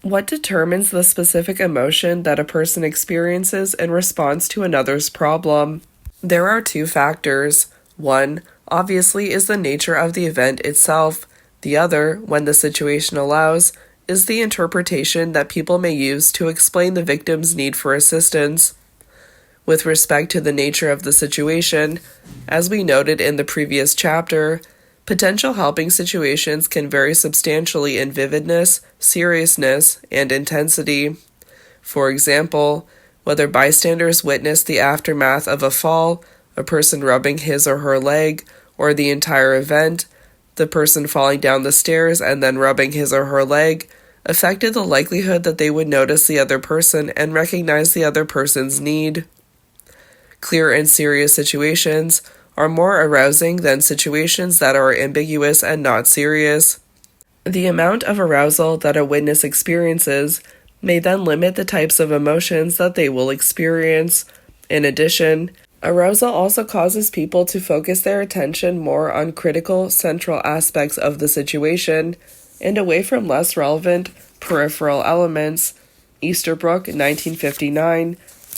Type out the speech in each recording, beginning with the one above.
What determines the specific emotion that a person experiences in response to another's problem? There are two factors. One, obviously, is the nature of the event itself. The other, when the situation allows, is the interpretation that people may use to explain the victim's need for assistance. With respect to the nature of the situation, as we noted in the previous chapter, potential helping situations can vary substantially in vividness, seriousness, and intensity. For example, whether bystanders witness the aftermath of a fall, a person rubbing his or her leg, or the entire event, the person falling down the stairs and then rubbing his or her leg, affected the likelihood that they would notice the other person and recognize the other person's need. Clear and serious situations are more arousing than situations that are ambiguous and not serious. The amount of arousal that a witness experiences may then limit the types of emotions that they will experience. In addition, arousal also causes people to focus their attention more on critical, central aspects of the situation and away from less relevant, peripheral elements. Easterbrook, 1959.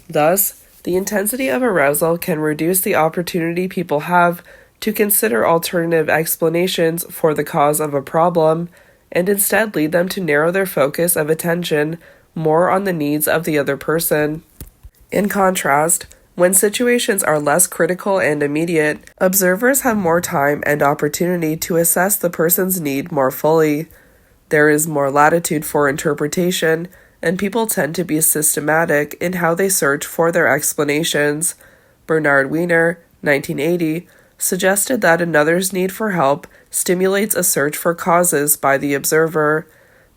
Thus, the intensity of arousal can reduce the opportunity people have to consider alternative explanations for the cause of a problem, and instead lead them to narrow their focus of attention more on the needs of the other person. In contrast, when situations are less critical and immediate, observers have more time and opportunity to assess the person's need more fully. There is more latitude for interpretation, and people tend to be systematic in how they search for their explanations. Bernard Wiener, 1980, suggested that another's need for help stimulates a search for causes by the observer.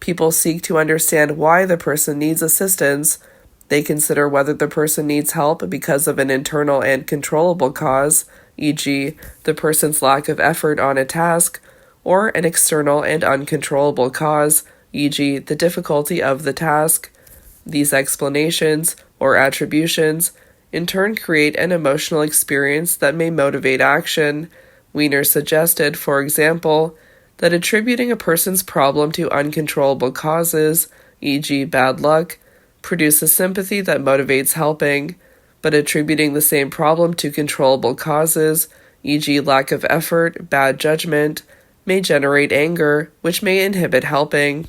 People seek to understand why the person needs assistance. They consider whether the person needs help because of an internal and controllable cause, e.g., the person's lack of effort on a task, or an external and uncontrollable cause, e.g., the difficulty of the task. These explanations, or attributions, in turn create an emotional experience that may motivate action. Wiener suggested, for example, that attributing a person's problem to uncontrollable causes, e.g., bad luck, produces sympathy that motivates helping, but attributing the same problem to controllable causes, e.g., lack of effort, bad judgment, may generate anger, which may inhibit helping.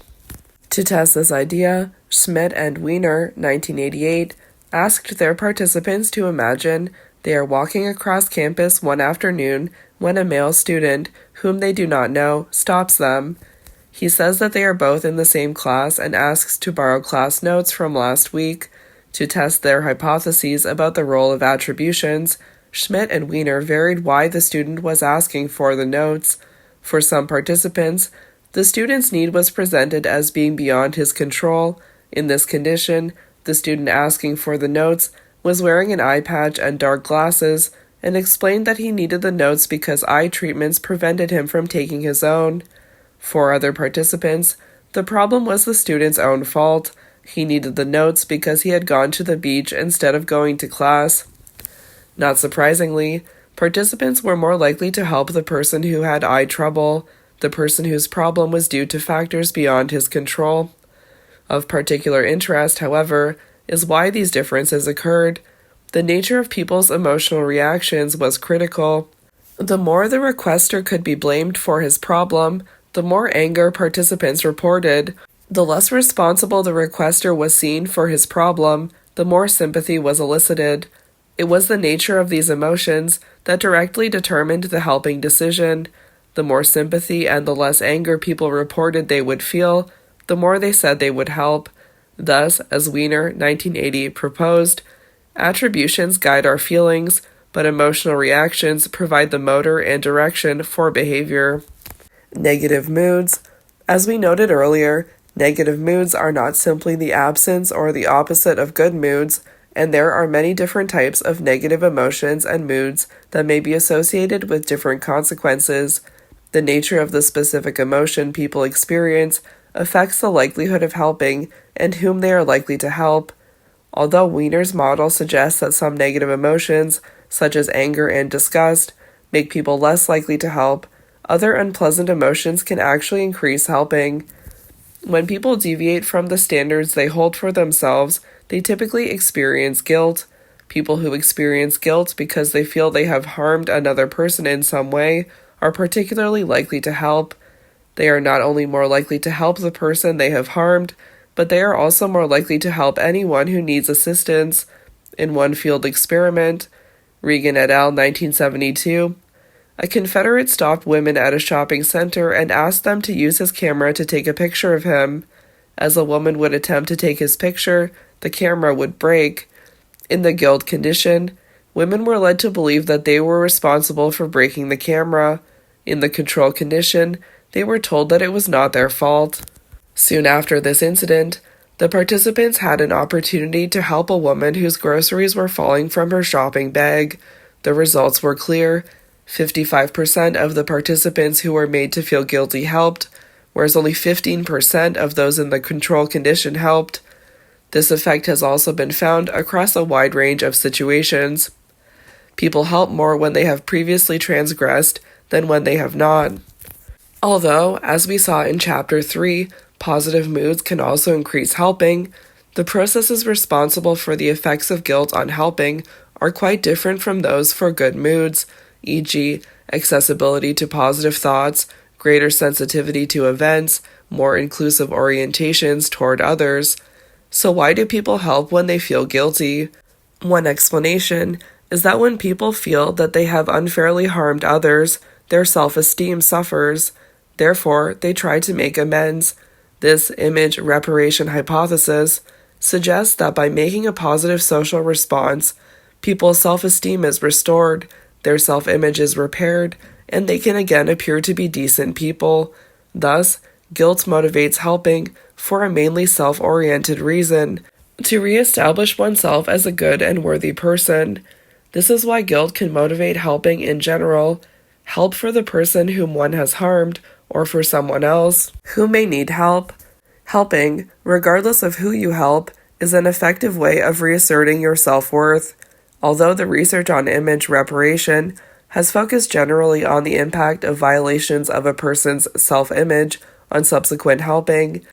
To test this idea, Schmidt and Wiener, 1988, asked their participants to imagine they are walking across campus one afternoon when a male student, whom they do not know, stops them. He says that they are both in the same class and asks to borrow class notes from last week. To test their hypotheses about the role of attributions, Schmidt and Wiener varied why the student was asking for the notes. For some participants, the student's need was presented as being beyond his control. In this condition, the student asking for the notes was wearing an eye patch and dark glasses, and explained that he needed the notes because eye treatments prevented him from taking his own. For other participants, the problem was the student's own fault. He needed the notes because he had gone to the beach instead of going to class. Not surprisingly, participants were more likely to help the person who had eye trouble, the person whose problem was due to factors beyond his control. Of particular interest, however, is why these differences occurred. The nature of people's emotional reactions was critical. The more the requester could be blamed for his problem, the more anger participants reported. The less responsible the requester was seen for his problem, the more sympathy was elicited. It was the nature of these emotions that directly determined the helping decision. The more sympathy and the less anger people reported they would feel, the more they said they would help. Thus, as Wiener, 1980, proposed, attributions guide our feelings, but emotional reactions provide the motor and direction for behavior. Negative moods. As we noted earlier, negative moods are not simply the absence or the opposite of good moods, and there are many different types of negative emotions and moods that may be associated with different consequences. The nature of the specific emotion people experience affects the likelihood of helping and whom they are likely to help. Although Wiener's model suggests that some negative emotions, such as anger and disgust, make people less likely to help, other unpleasant emotions can actually increase helping. When people deviate from the standards they hold for themselves, they typically experience guilt. People who experience guilt because they feel they have harmed another person in some way are particularly likely to help. They are not only more likely to help the person they have harmed, but they are also more likely to help anyone who needs assistance. In one field experiment, Regan et al. 1972, a Confederate stopped women at a shopping center and asked them to use his camera to take a picture of him. As a woman would attempt to take his picture, the camera would break. In the guilt condition, women were led to believe that they were responsible for breaking the camera. In the control condition, they were told that it was not their fault. Soon after this incident, the participants had an opportunity to help a woman whose groceries were falling from her shopping bag. The results were clear. 55% of the participants who were made to feel guilty helped, whereas only 15% of those in the control condition helped. This effect has also been found across a wide range of situations. People help more when they have previously transgressed than when they have not. Although, as we saw in Chapter 3, positive moods can also increase helping, the processes responsible for the effects of guilt on helping are quite different from those for good moods, e.g., accessibility to positive thoughts, greater sensitivity to events, more inclusive orientations toward others. So why do people help when they feel guilty? One explanation is that when people feel that they have unfairly harmed others, their self-esteem suffers. Therefore, they try to make amends. This image reparation hypothesis suggests that by making a positive social response, people's self-esteem is restored, their self-image is repaired, and they can again appear to be decent people. Thus, guilt motivates helping for a mainly self-oriented reason, to re-establish oneself as a good and worthy person. This is why guilt can motivate helping in general, help for the person whom one has harmed, or for someone else who may need help. Helping, regardless of who you help, is an effective way of reasserting your self-worth. Although the research on image reparation has focused generally on the impact of violations of a person's self-image on subsequent helping,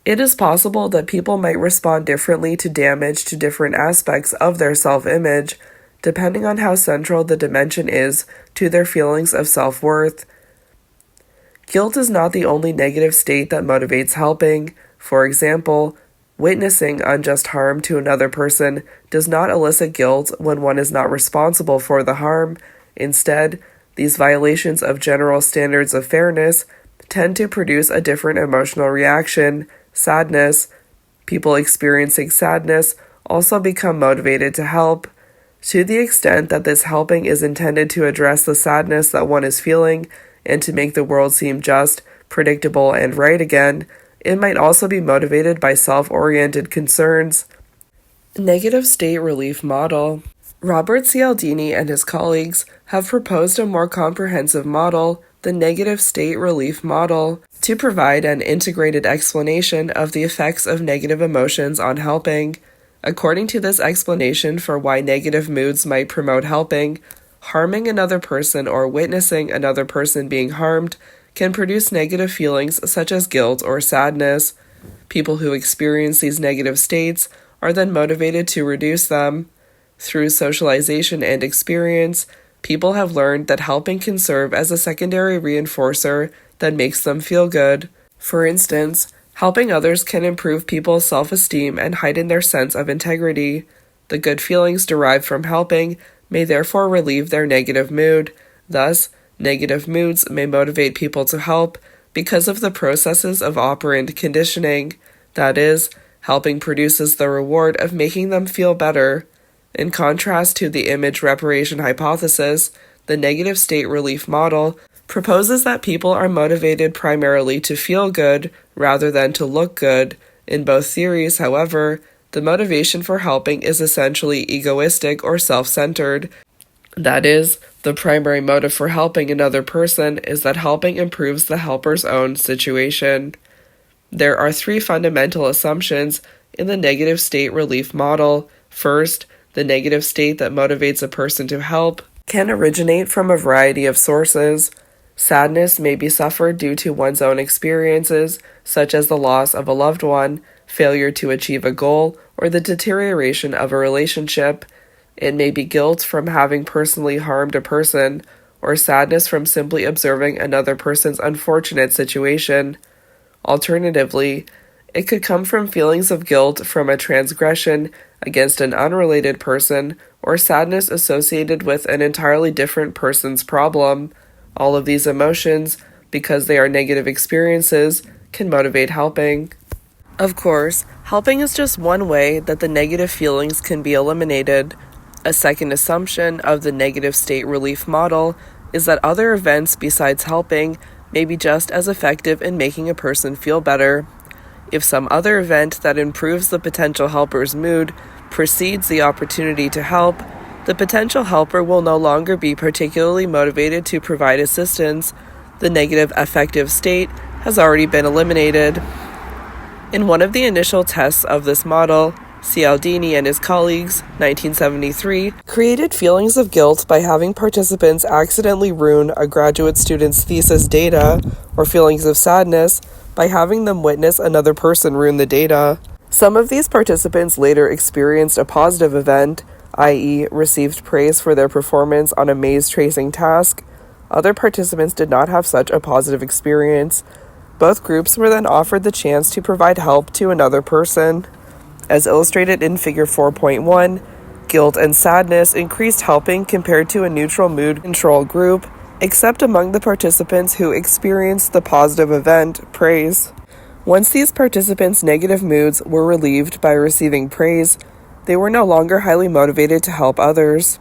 it is possible that people might respond differently to damage to different aspects of their self-image, depending on how central the dimension is to their feelings of self-worth. Guilt is not the only negative state that motivates helping. For example, witnessing unjust harm to another person does not elicit guilt when one is not responsible for the harm. Instead, these violations of general standards of fairness tend to produce a different emotional reaction, sadness. People experiencing sadness also become motivated to help. To the extent that this helping is intended to address the sadness that one is feeling and to make the world seem just, predictable, and right again, it might also be motivated by self-oriented concerns. Negative state relief model. Robert Cialdini and his colleagues have proposed a more comprehensive model, the negative state relief model, to provide an integrated explanation of the effects of negative emotions on helping. According to this explanation for why negative moods might promote helping, harming another person or witnessing another person being harmed can produce negative feelings such as guilt or sadness. People who experience these negative states are then motivated to reduce them. Through socialization and experience, people have learned that helping can serve as a secondary reinforcer that makes them feel good. For instance, helping others can improve people's self-esteem and heighten their sense of integrity. The good feelings derived from helping may therefore relieve their negative mood. Thus, negative moods may motivate people to help because of the processes of operant conditioning. That is, helping produces the reward of making them feel better. In contrast to the image reparation hypothesis, the negative state relief model proposes that people are motivated primarily to feel good rather than to look good. In both theories, however, the motivation for helping is essentially egoistic or self-centered. That is, the primary motive for helping another person is that helping improves the helper's own situation. There are three fundamental assumptions in the negative state relief model. First, the negative state that motivates a person to help can originate from a variety of sources. Sadness may be suffered due to one's own experiences, such as the loss of a loved one, failure to achieve a goal, or the deterioration of a relationship. It may be guilt from having personally harmed a person, or sadness from simply observing another person's unfortunate situation. Alternatively, it could come from feelings of guilt from a transgression against an unrelated person, or sadness associated with an entirely different person's problem. All of these emotions, because they are negative experiences, can motivate helping. Of course, helping is just one way that the negative feelings can be eliminated. A second assumption of the negative state relief model is that other events besides helping may be just as effective in making a person feel better. If some other event that improves the potential helper's mood precedes the opportunity to help, the potential helper will no longer be particularly motivated to provide assistance. The negative affective state has already been eliminated. In one of the initial tests of this model, Cialdini and his colleagues, 1973, created feelings of guilt by having participants accidentally ruin a graduate student's thesis data, or feelings of sadness by having them witness another person ruin the data. Some of these participants later experienced a positive event, i.e., received praise for their performance on a maze tracing task. Other participants did not have such a positive experience. Both groups were then offered the chance to provide help to another person. As illustrated in Figure 4.1, guilt and sadness increased helping compared to a neutral mood control group, except among the participants who experienced the positive event, praise. Once these participants' negative moods were relieved by receiving praise, they were no longer highly motivated to help others.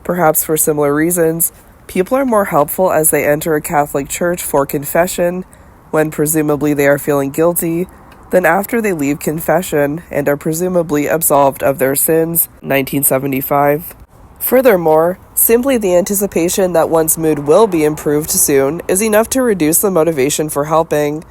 Perhaps for similar reasons, people are more helpful as they enter a Catholic church for confession, when presumably they are feeling guilty, than after they leave confession and are presumably absolved of their sins, 1975. Furthermore, simply the anticipation that one's mood will be improved soon is enough to reduce the motivation for helping.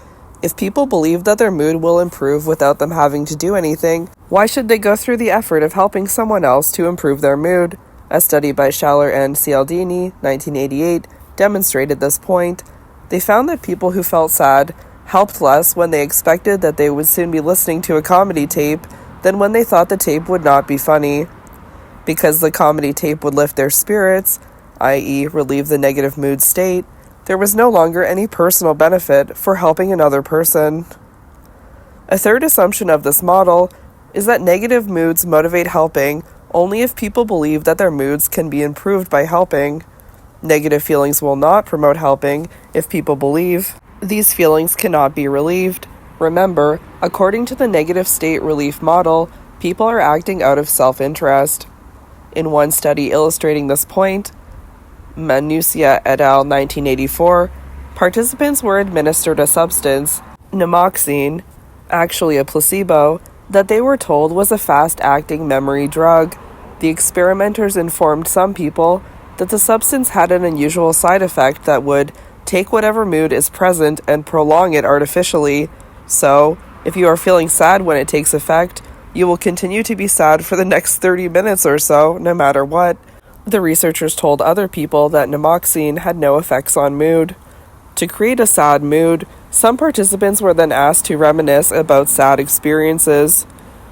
If people believe that their mood will improve without them having to do anything, why should they go through the effort of helping someone else to improve their mood? A study by Schaller and Cialdini, 1988, demonstrated this point. They found that people who felt sad helped less when they expected that they would soon be listening to a comedy tape than when they thought the tape would not be funny. Because the comedy tape would lift their spirits, i.e., relieve the negative mood state, there was no longer any personal benefit for helping another person. A third assumption of this model is that negative moods motivate helping only if people believe that their moods can be improved by helping. Negative feelings will not promote helping if people believe these feelings cannot be relieved. Remember, according to the negative state relief model, people are acting out of self-interest. In one study illustrating this point, Manusia et al. 1984, participants were administered a substance, namoxine, actually a placebo, that they were told was a fast-acting memory drug. The experimenters informed some people that the substance had an unusual side effect that would take whatever mood is present and prolong it artificially. So, if you are feeling sad when it takes effect, you will continue to be sad for the next 30 minutes or so, no matter what. The researchers told other people that namoxine had no effects on mood. To create a sad mood, some participants were then asked to reminisce about sad experiences.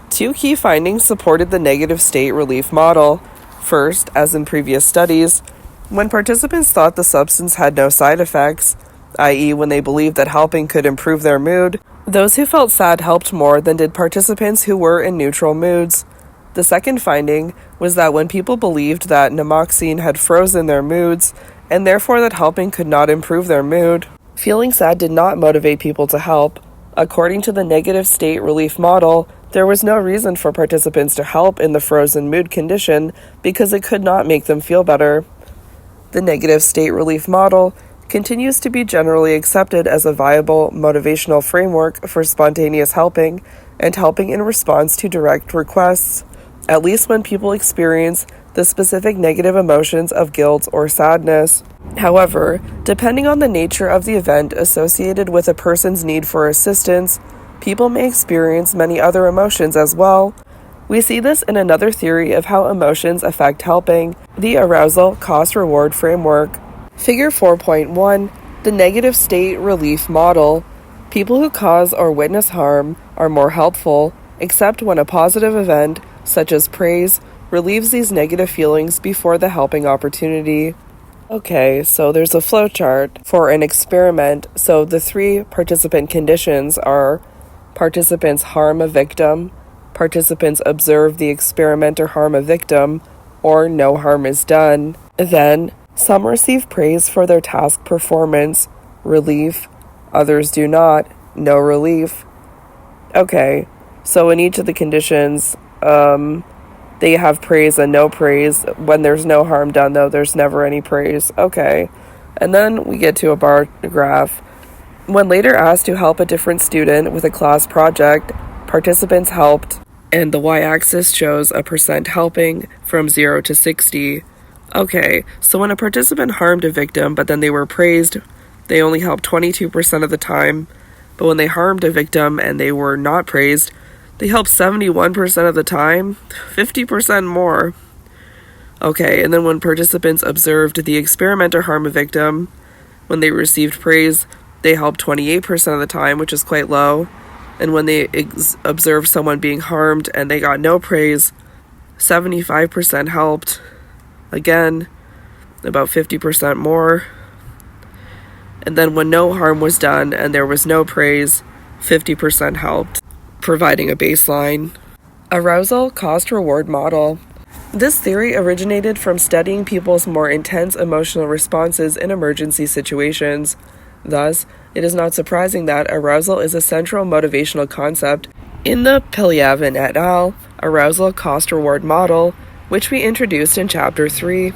Two key findings supported the negative state relief model. First, as in previous studies, when participants thought the substance had no side effects, i.e., when they believed that helping could improve their mood, those who felt sad helped more than did participants who were in neutral moods. The second finding was that when people believed that namoxine had frozen their moods, and therefore that helping could not improve their mood, feeling sad did not motivate people to help. According to the negative state relief model, there was no reason for participants to help in the frozen mood condition because it could not make them feel better. The negative state relief model continues to be generally accepted as a viable motivational framework for spontaneous helping and helping in response to direct requests, at least when people experience the specific negative emotions of guilt or sadness. However, depending on the nature of the event associated with a person's need for assistance, people may experience many other emotions as well. We see this in another theory of how emotions affect helping, the arousal cost-reward framework. Figure 4.1 The negative state relief model. People who cause or witness harm are more helpful, except when a positive event, such as praise, relieves these negative feelings before the helping opportunity. Okay, so there's a flowchart for an experiment. So the 3 participant conditions are: participants harm a victim, participants observe the experimenter harm a victim, or no harm is done. Then, some receive praise for their task performance, relief, others do not, no relief. Okay, so in each of the conditions, they have praise and no praise. When there's no harm done, though, there's never any praise. Okay, and then we get to a bar graph. When later asked to help a different student with a class project, participants helped, and the y-axis shows a percent helping from 0 to 60. Okay, so when a participant harmed a victim, but then they were praised, they only helped 22% of the time. But when they harmed a victim and they were not praised, they helped 71% of the time, 50% more. Okay, and then when participants observed the experimenter harm a victim, when they received praise, they helped 28% of the time, which is quite low. And when they observed someone being harmed and they got no praise, 75% helped. Again, about 50% more. And then when no harm was done and there was no praise, 50% helped, providing a baseline. Arousal cost-reward model. This theory originated from studying people's more intense emotional responses in emergency situations. Thus, it is not surprising that arousal is a central motivational concept in the Pilyavin et al. Arousal cost-reward model, which we introduced in Chapter 3.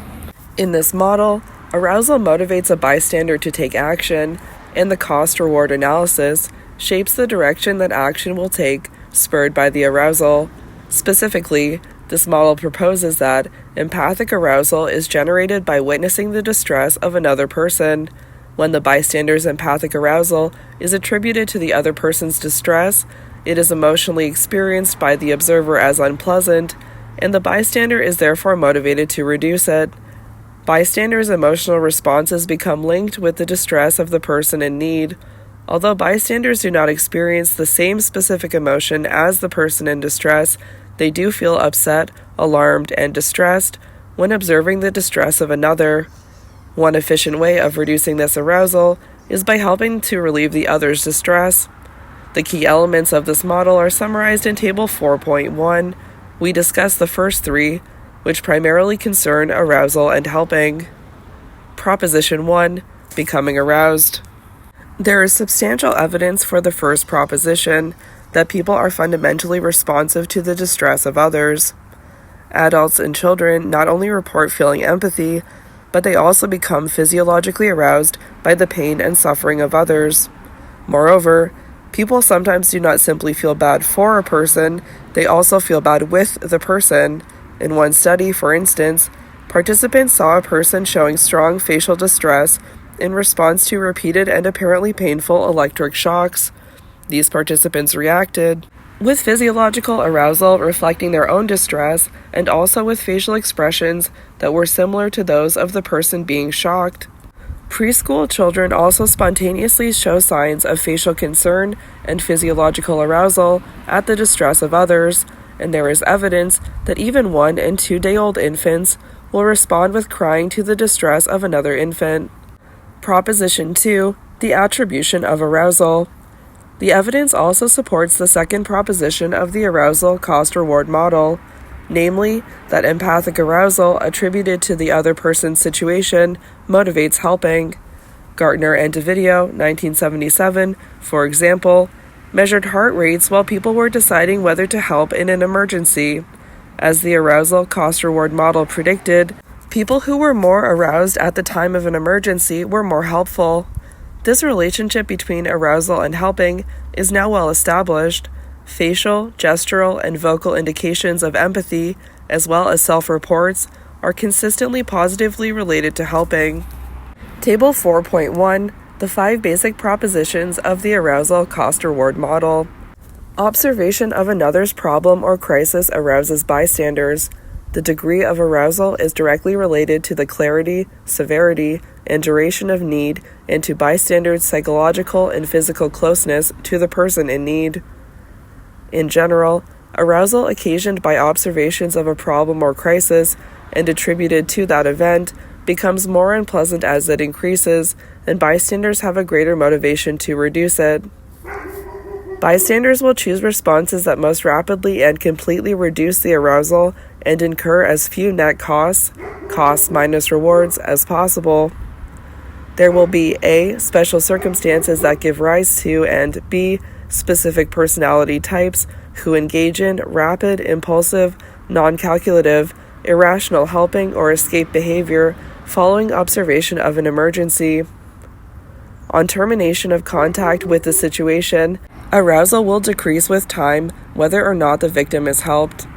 In this model, arousal motivates a bystander to take action, and the cost-reward analysis shapes the direction that action will take, spurred by the arousal. Specifically, this model proposes that empathic arousal is generated by witnessing the distress of another person. When the bystander's empathic arousal is attributed to the other person's distress, it is emotionally experienced by the observer as unpleasant, and the bystander is therefore motivated to reduce it. Bystanders' emotional responses become linked with the distress of the person in need. Although bystanders do not experience the same specific emotion as the person in distress, they do feel upset, alarmed, and distressed when observing the distress of another. One efficient way of reducing this arousal is by helping to relieve the other's distress. The key elements of this model are summarized in Table 4.1. We discussed the first 3, which primarily concern arousal and helping. Proposition 1, becoming aroused. There is substantial evidence for the first proposition, that people are fundamentally responsive to the distress of others. Adults and children not only report feeling empathy, but they also become physiologically aroused by the pain and suffering of others. Moreover, people sometimes do not simply feel bad for a person, they also feel bad with the person. In one study, for instance, participants saw a person showing strong facial distress in response to repeated and apparently painful electric shocks. These participants reacted with physiological arousal reflecting their own distress, and also with facial expressions that were similar to those of the person being shocked. Preschool children also spontaneously show signs of facial concern and physiological arousal at the distress of others, and there is evidence that even 1- and 2-day-old infants will respond with crying to the distress of another infant. Proposition 2, the attribution of arousal. The evidence also supports the second proposition of the arousal cost-reward model, namely that empathic arousal attributed to the other person's situation motivates helping. Gartner and DeVideo, 1977, for example, measured heart rates while people were deciding whether to help in an emergency. As the arousal cost-reward model predicted, people who were more aroused at the time of an emergency were more helpful. This relationship between arousal and helping is now well established. Facial, gestural, and vocal indications of empathy, as well as self-reports, are consistently positively related to helping. Table 4.1, the 5 basic propositions of the arousal cost-reward model. Observation of another's problem or crisis arouses bystanders. The degree of arousal is directly related to the clarity, severity, and duration of need and to bystanders' psychological and physical closeness to the person in need. In general, arousal occasioned by observations of a problem or crisis and attributed to that event becomes more unpleasant as it increases, and bystanders have a greater motivation to reduce it. Bystanders will choose responses that most rapidly and completely reduce the arousal and incur as few net costs minus rewards, as possible. There will be A. special circumstances that give rise to, and B. specific personality types who engage in rapid, impulsive, non-calculative, irrational helping or escape behavior following observation of an emergency. On termination of contact with the situation, arousal will decrease with time, whether or not the victim is helped.